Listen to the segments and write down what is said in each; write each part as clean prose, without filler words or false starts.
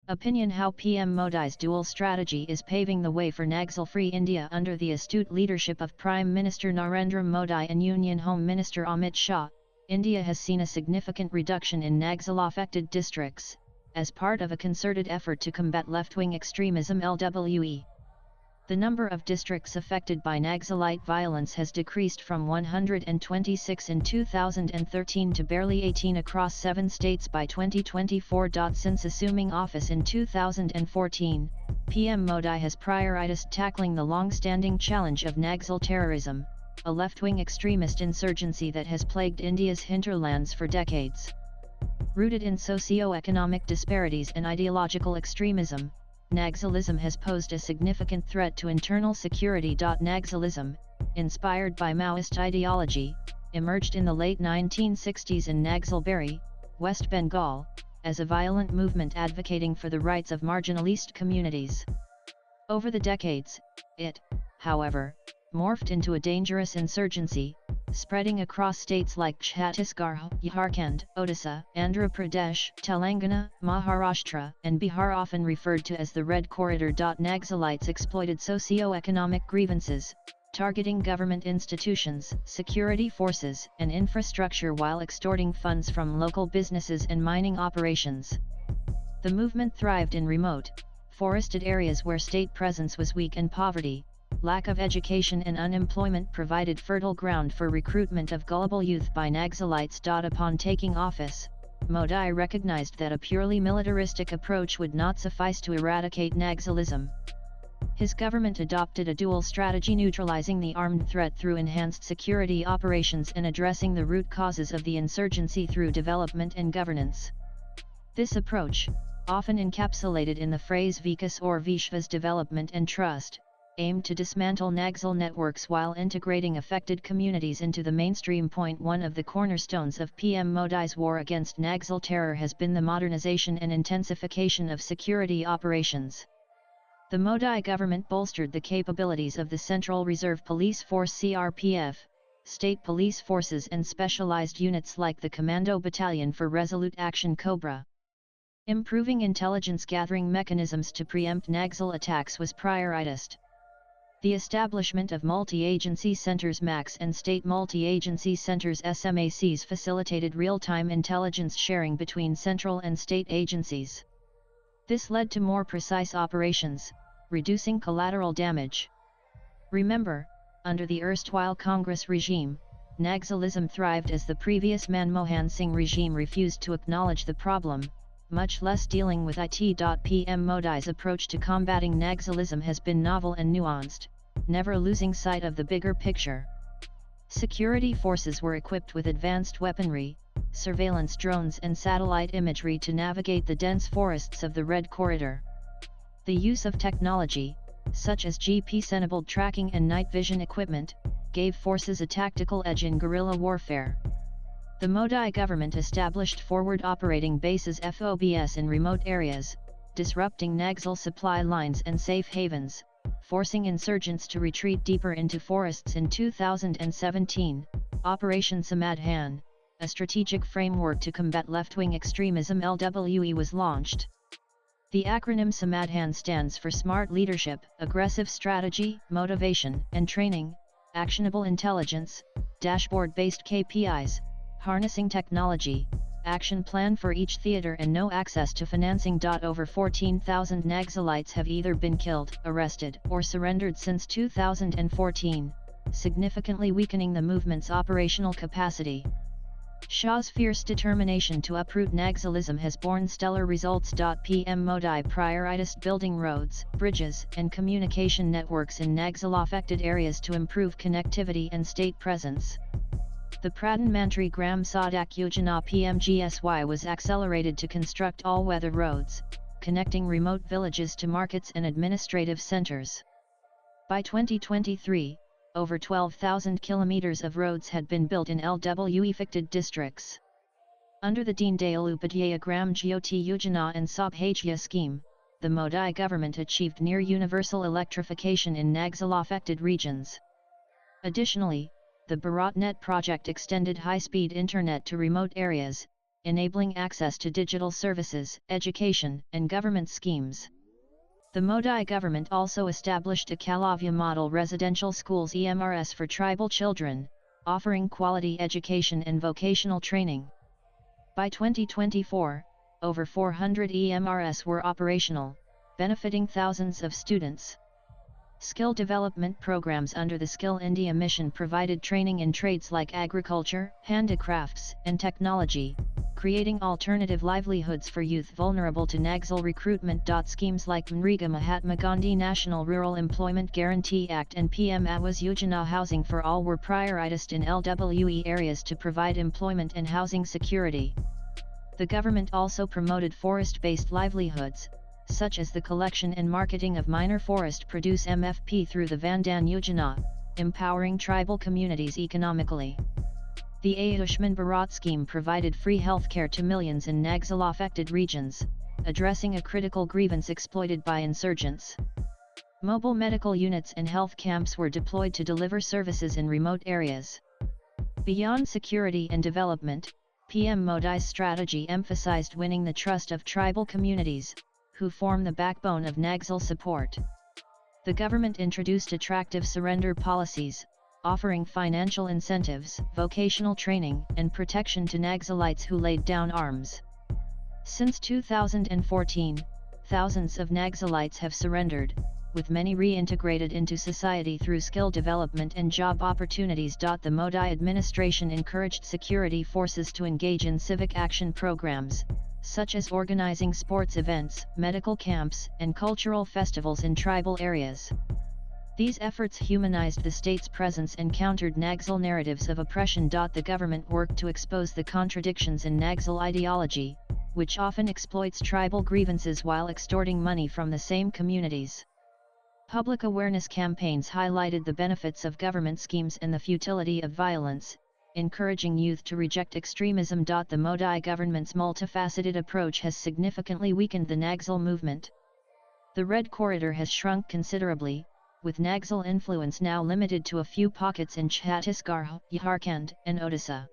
Opinion: how PM Modi's dual strategy is paving the way for Naxal-free India under the astute leadership of Prime Minister Narendra Modi and Union Home Minister Amit Shah. India has seen a significant reduction in Naxal-affected districts, as part of a concerted effort to combat left-wing extremism (LWE). The number of districts affected by Naxalite violence has decreased from 126 in 2013 to barely 18 across 7 states by 2024. Since assuming office in 2014, PM Modi has prioritized tackling the long-standing challenge of Naxal terrorism, a left-wing extremist insurgency that has plagued India's hinterlands for decades. Rooted in socio-economic disparities and ideological extremism, Naxalism has posed a significant threat to internal security. Naxalism, inspired by Maoist ideology, emerged in the late 1960s in Naxalbari, West Bengal, as a violent movement advocating for the rights of marginalized communities. Over the decades, it, however, morphed into a dangerous insurgency, spreading across states like Chhattisgarh, Jharkhand, Odisha, Andhra Pradesh, Telangana, Maharashtra, and Bihar, often referred to as the Red Corridor. Naxalites exploited socio-economic grievances, targeting government institutions, security forces, and infrastructure while extorting funds from local businesses and mining operations. The movement thrived in remote, forested areas where state presence was weak, and poverty, lack of education and unemployment provided fertile ground for recruitment of gullible youth by Naxalites. Upon taking office, Modi recognized that a purely militaristic approach would not suffice to eradicate Naxalism. His government adopted a dual strategy, neutralizing the armed threat through enhanced security operations and addressing the root causes of the insurgency through development and governance. This approach, often encapsulated in the phrase Vikas or Vishwas, development and trust, aimed to dismantle Naxal networks while integrating affected communities into the mainstream. One of the cornerstones of PM Modi's war against Naxal terror has been the modernization and intensification of security operations. The Modi government bolstered the capabilities of the Central Reserve Police Force (CRPF), state police forces, and specialized units like the Commando Battalion for Resolute Action Cobra. Improving intelligence gathering mechanisms to preempt Naxal attacks was prioritized. The establishment of multi-agency centers (MACs) and state multi-agency centers (SMACs) facilitated real-time intelligence sharing between central and state agencies. This led to more precise operations, reducing collateral damage. Remember, under the erstwhile Congress regime, Naxalism thrived as the previous Manmohan Singh regime refused to acknowledge the problem, much less dealing with it. PM Modi's approach to combating Naxalism has been novel and nuanced, never losing sight of the bigger picture. Security forces were equipped with advanced weaponry, surveillance drones and satellite imagery to navigate the dense forests of the Red Corridor. The use of technology, such as GPS-enabled tracking and night vision equipment, gave forces a tactical edge in guerrilla warfare. The Modi government established forward operating bases (FOBs) in remote areas, disrupting Naxal supply lines and safe havens, forcing insurgents to retreat deeper into forests. In 2017, Operation Samadhan, a strategic framework to combat left-wing extremism (LWE), was launched. The acronym Samadhan stands for Smart Leadership, Aggressive Strategy, Motivation and Training, Actionable Intelligence, Dashboard-based KPIs, Harnessing Technology, Action Plan for each theater, and no access to financing. Over 14,000 Naxalites have either been killed, arrested, or surrendered since 2014, significantly weakening the movement's operational capacity. Shah's fierce determination to uproot Naxalism has borne stellar results. PM Modi prioritized building roads, bridges, and communication networks in Naxal-affected areas to improve connectivity and state presence. The Pradhan Mantri Gram Sadak Yojana (PMGSY) was accelerated to construct all-weather roads, connecting remote villages to markets and administrative centers. By 2023, over 12,000 kilometers of roads had been built in LWE-affected districts. Under the Deen Dayal Upadhyaya Gram Jyoti Yojana and Saubhagya scheme, the Modi government achieved near-universal electrification in Naxal-affected regions. Additionally, the BharatNet project extended high-speed internet to remote areas, enabling access to digital services, education, and government schemes. The Modi government also established a Kalavya model residential schools EMRS for tribal children, offering quality education and vocational training. By 2024, over 400 EMRS were operational, benefiting thousands of students. Skill development programs under the Skill India mission provided training in trades like agriculture, handicrafts, and technology, creating alternative livelihoods for youth vulnerable to Naxal recruitment. Schemes like MNREGA Mahatma Gandhi National Rural Employment Guarantee Act and PM Awas Yojana Housing for All were prioritized in LWE areas to provide employment and housing security. The government also promoted forest-based livelihoods, such as the collection and marketing of minor forest produce MFP through the Vandan Yojana, empowering tribal communities economically. The Ayushman Bharat scheme provided free healthcare to millions in Naxal-affected regions, addressing a critical grievance exploited by insurgents. Mobile medical units and health camps were deployed to deliver services in remote areas. Beyond security and development, PM Modi's strategy emphasized winning the trust of tribal communities, who form the backbone of Naxal support. The government introduced attractive surrender policies, offering financial incentives, vocational training, and protection to Naxalites who laid down arms. Since 2014, thousands of Naxalites have surrendered, with many reintegrated into society through skill development and job opportunities. The Modi administration encouraged security forces to engage in civic action programs, such as organizing sports events, medical camps, and cultural festivals in tribal areas. These efforts humanized the state's presence and countered Naxal narratives of oppression. The government worked to expose the contradictions in Naxal ideology, which often exploits tribal grievances while extorting money from the same communities. Public awareness campaigns highlighted the benefits of government schemes and the futility of violence, encouraging youth to reject extremism. The Modi government's multifaceted approach has significantly weakened the Naxal movement. The Red Corridor has shrunk considerably, with Naxal influence now limited to a few pockets in Chhattisgarh, Jharkhand, and Odisha.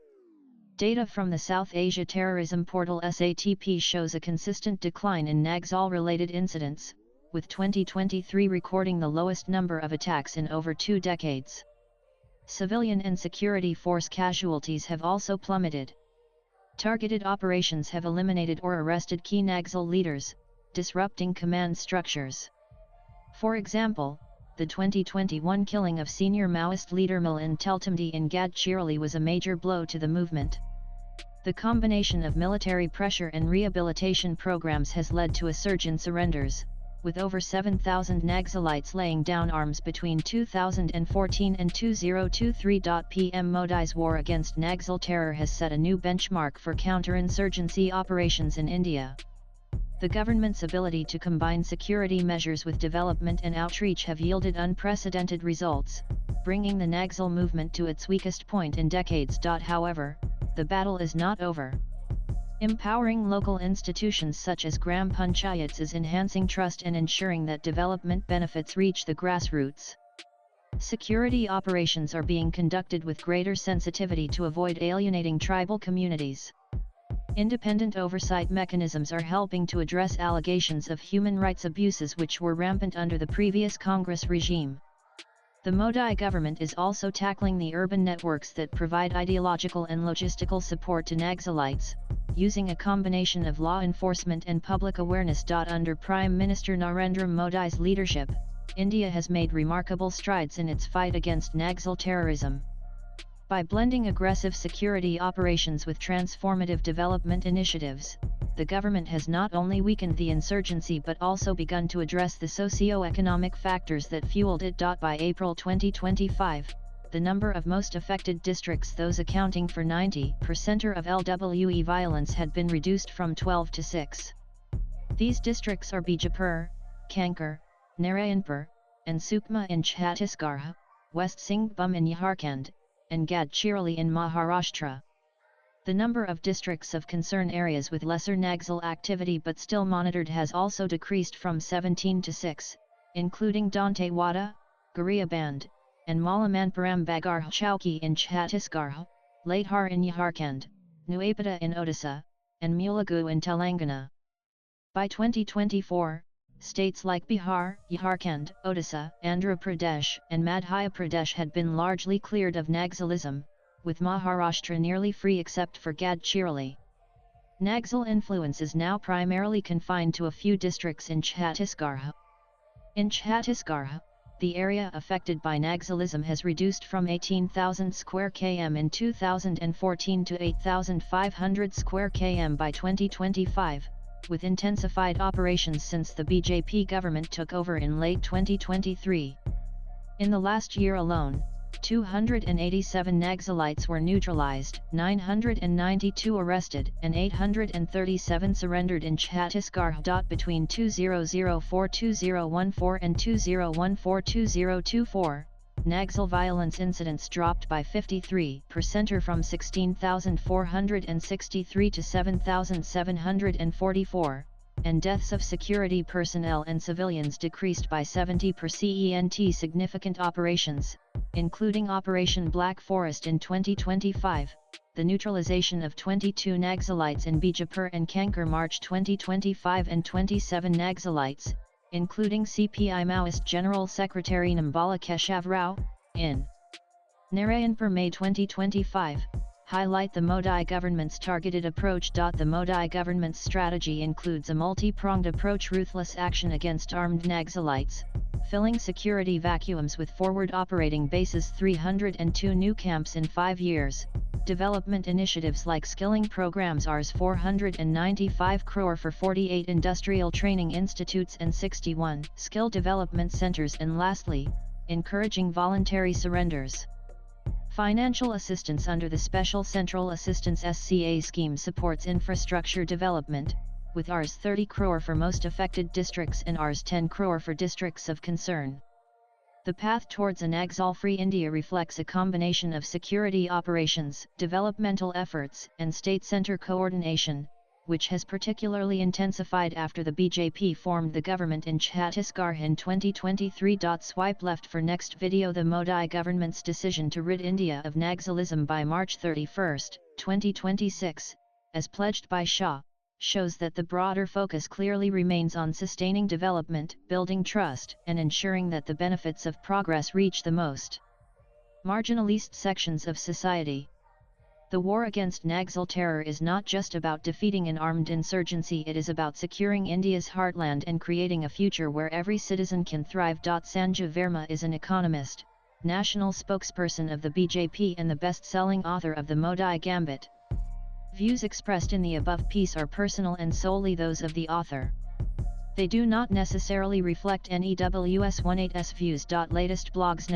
Data from the South Asia terrorism portal SATP shows a consistent decline in Naxal-related incidents, with 2023 recording the lowest number of attacks in over 2 decades. Civilian and security force casualties have also plummeted. Targeted operations have eliminated or arrested key Naxal leaders, disrupting command structures. For example, the 2021 killing of senior Maoist leader Milind Teltumdi in Gadchirali was a major blow to the movement. The combination of military pressure and rehabilitation programs has led to a surge in surrenders, with over 7,000 Naxalites laying down arms between 2014 and 2023. PM Modi's war against Naxal terror has set a new benchmark for counterinsurgency operations in India. The government's ability to combine security measures with development and outreach have yielded unprecedented results, bringing the Naxal movement to its weakest point in decades. However, the battle is not over. Empowering local institutions such as Gram Panchayats is enhancing trust and ensuring that development benefits reach the grassroots. Security operations are being conducted with greater sensitivity to avoid alienating tribal communities. Independent oversight mechanisms are helping to address allegations of human rights abuses which were rampant under the previous Congress regime. The Modi government is also tackling the urban networks that provide ideological and logistical support to Naxalites, using a combination of law enforcement and public awareness. Under Prime Minister Narendra Modi's leadership, India has made remarkable strides in its fight against Naxal terrorism. By blending aggressive security operations with transformative development initiatives, the government has not only weakened the insurgency but also begun to address the socio-economic factors that fueled it. By April 2025, the number of most affected districts, those accounting for 90% of LWE violence, had been reduced from 12 to 6. These districts are Bijapur, Kanker, Narayanpur, and Sukma in Chhattisgarh, West Singhbhum in Jharkhand, and Gadchirali in Maharashtra. The number of districts of concern areas with lesser Naxal activity but still monitored has also decreased from 17 to 6, including Dantewada, Gariyaband, and Malamanpuram Bagar Chowki in Chhattisgarh, Latehar in Jharkhand, Nuapata in Odisha, and Mullagu in Telangana. By 2024, states like Bihar, Jharkhand, Odisha, Andhra Pradesh, and Madhya Pradesh had been largely cleared of Naxalism, with Maharashtra nearly free except for Gadchiroli. Naxal influence is now primarily confined to a few districts in Chhattisgarh. In Chhattisgarh, the area affected by Naxalism has reduced from 18,000 square km in 2014 to 8,500 square km by 2025, with intensified operations since the BJP government took over in late 2023. In the last year alone, 287 Naxalites were neutralized, 992 arrested, and 837 surrendered in Chhattisgarh. Between 2004-2014 and 2014-2024, Naxal violence incidents dropped by 53% from 16,463 to 7,744, and deaths of security personnel and civilians decreased by 70%. Significant operations, including Operation Black Forest in 2025, the neutralization of 22 Naxalites in Bijapur and Kanker March 2025, and 27 Naxalites, including CPI Maoist General Secretary Nambala Keshav Rao, in Narayanpur May 2025, highlight the Modi government's targeted approach. The Modi government's strategy includes a multi-pronged approach: ruthless action against armed Naxalites, filling security vacuums with forward operating bases, 302 new camps in 5 years, development initiatives like skilling programs, Rs 495 crore for 48 industrial training institutes and 61 skill development centers, and lastly, encouraging voluntary surrenders. Financial assistance under the Special Central Assistance (SCA) scheme supports infrastructure development, with Rs 30 crore for most affected districts and Rs 10 crore for districts of concern. The path towards a NaxalFree India reflects a combination of security operations, developmental efforts, and state-center coordination, which has particularly intensified after the BJP formed the government in Chhattisgarh in 2023. Swipe left for next video. The Modi government's decision to rid India of Naxalism by March 31, 2026, as pledged by Shah, shows that the broader focus clearly remains on sustaining development, building trust, and ensuring that the benefits of progress reach the most marginalized sections of society. The war against Naxal terror is not just about defeating an armed insurgency, it is about securing India's heartland and creating a future where every citizen can thrive. Sanjay Verma is an economist, national spokesperson of the BJP and the best-selling author of The Modi Gambit. Views expressed in the above piece are personal and solely those of the author. They do not necessarily reflect NEWS18's views. Latest blogs.